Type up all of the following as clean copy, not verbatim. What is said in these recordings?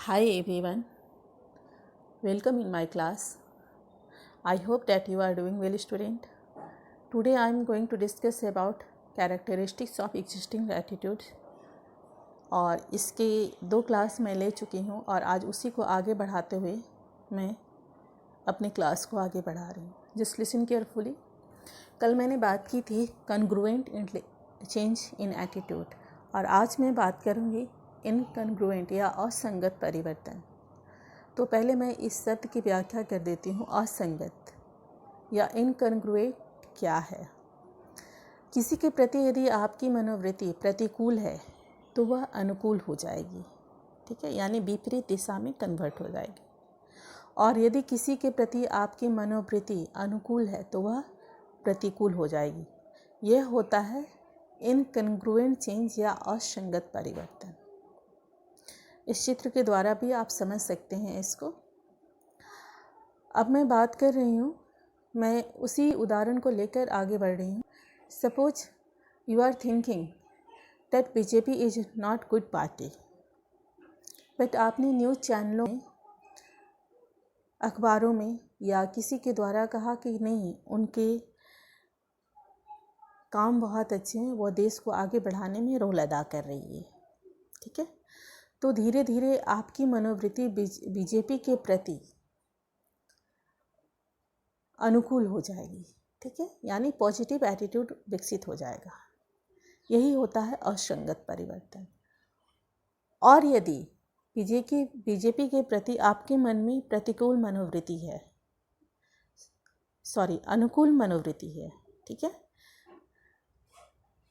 Hi everyone, welcome in my class. I hope that you are doing well, student. Today I am going to discuss about characteristics of existing attitudes और इसके 2 class मैं ले चुकी हूँ और आज उसी को आगे बढ़ाते हुए मैं अपनी क्लास को आगे बढ़ा रही हूँ. Just listen carefully. कल मैंने बात की थी कन्ग्रुएंट चेंज इन एटीट्यूड और आज मैं बात करूँगी इनकन्ग्रुएंट या असंगत परिवर्तन. तो पहले मैं इस शब्द की व्याख्या कर देती हूँ. असंगत या इनकन्ग्रुएंट क्या है? किसी के प्रति यदि आपकी मनोवृत्ति प्रतिकूल है तो वह अनुकूल हो जाएगी, ठीक है, यानी विपरीत दिशा में कन्वर्ट हो जाएगी. और यदि किसी के प्रति आपकी मनोवृत्ति अनुकूल है तो वह प्रतिकूल हो जाएगी. यह होता है इनकन्ग्रुएंट चेंज या असंगत परिवर्तन. इस चित्र के द्वारा भी आप समझ सकते हैं इसको. अब मैं बात कर रही हूँ, मैं उसी उदाहरण को लेकर आगे बढ़ रही हूँ. Suppose you are thinking that BJP is not good party, but आपने न्यूज़ चैनलों में, अखबारों में या किसी के द्वारा कहा कि नहीं, उनके काम बहुत अच्छे हैं, वो देश को आगे बढ़ाने में रोल अदा कर रही है, ठीक है. तो धीरे धीरे आपकी मनोवृत्ति बीजेपी के प्रति अनुकूल हो जाएगी, ठीक है, यानी पॉजिटिव एटीट्यूड विकसित हो जाएगा. यही होता है असंगत परिवर्तन. और यदि बीजेपी के प्रति आपके मन में प्रतिकूल मनोवृत्ति है, अनुकूल मनोवृत्ति है, ठीक है,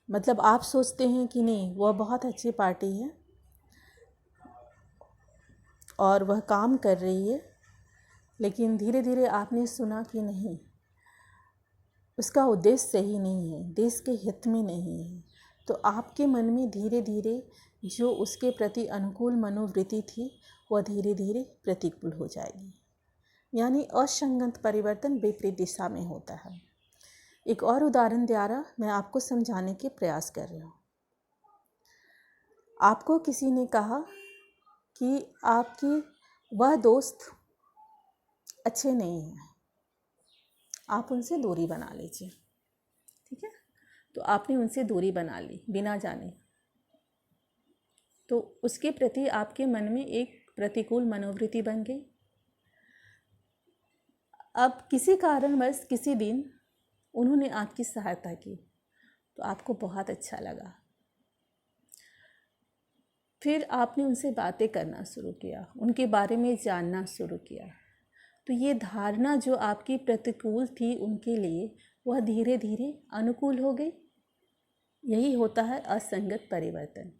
मतलब आप सोचते हैं कि नहीं, वह बहुत अच्छी पार्टी है और वह काम कर रही है, लेकिन धीरे धीरे आपने सुना कि नहीं, उसका उद्देश्य सही नहीं है, देश के हित में नहीं है, तो आपके मन में धीरे धीरे जो उसके प्रति अनुकूल मनोवृत्ति थी वह धीरे धीरे प्रतिकूल हो जाएगी. यानी असंगत परिवर्तन विपरीत दिशा में होता है. एक और उदाहरण द्वारा मैं आपको समझाने के प्रयास कर रही हूँ. आपको किसी ने कहा कि आपकी वह दोस्त अच्छे नहीं हैं, आप उनसे दूरी बना लीजिए, ठीक है. तो आपने उनसे दूरी बना ली बिना जाने, तो उसके प्रति आपके मन में एक प्रतिकूल मनोवृत्ति बन गई. अब किसी कारणवश किसी दिन उन्होंने आपकी सहायता की तो आपको बहुत अच्छा लगा. फिर आपने उनसे बातें करना शुरू किया, उनके बारे में जानना शुरू किया. तो ये धारणा जो आपकी प्रतिकूल थी उनके लिए, वह धीरे धीरे अनुकूल हो गई. यही होता है असंगत परिवर्तन.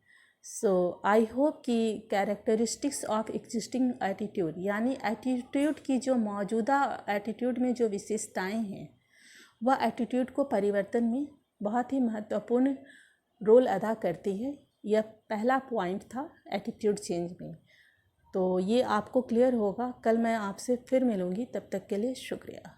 सो आई होप कि कैरेक्टरिस्टिक्स ऑफ एग्जिस्टिंग एटीट्यूड, यानी एटीट्यूड की जो मौजूदा एटीट्यूड में जो विशेषताएं हैं, वह एटीट्यूड को परिवर्तन में बहुत ही महत्वपूर्ण रोल अदा करती है. यह पहला पॉइंट था एटीट्यूड चेंज में. तो ये आपको क्लियर होगा. कल मैं आपसे फिर मिलूँगी, तब तक के लिए शुक्रिया.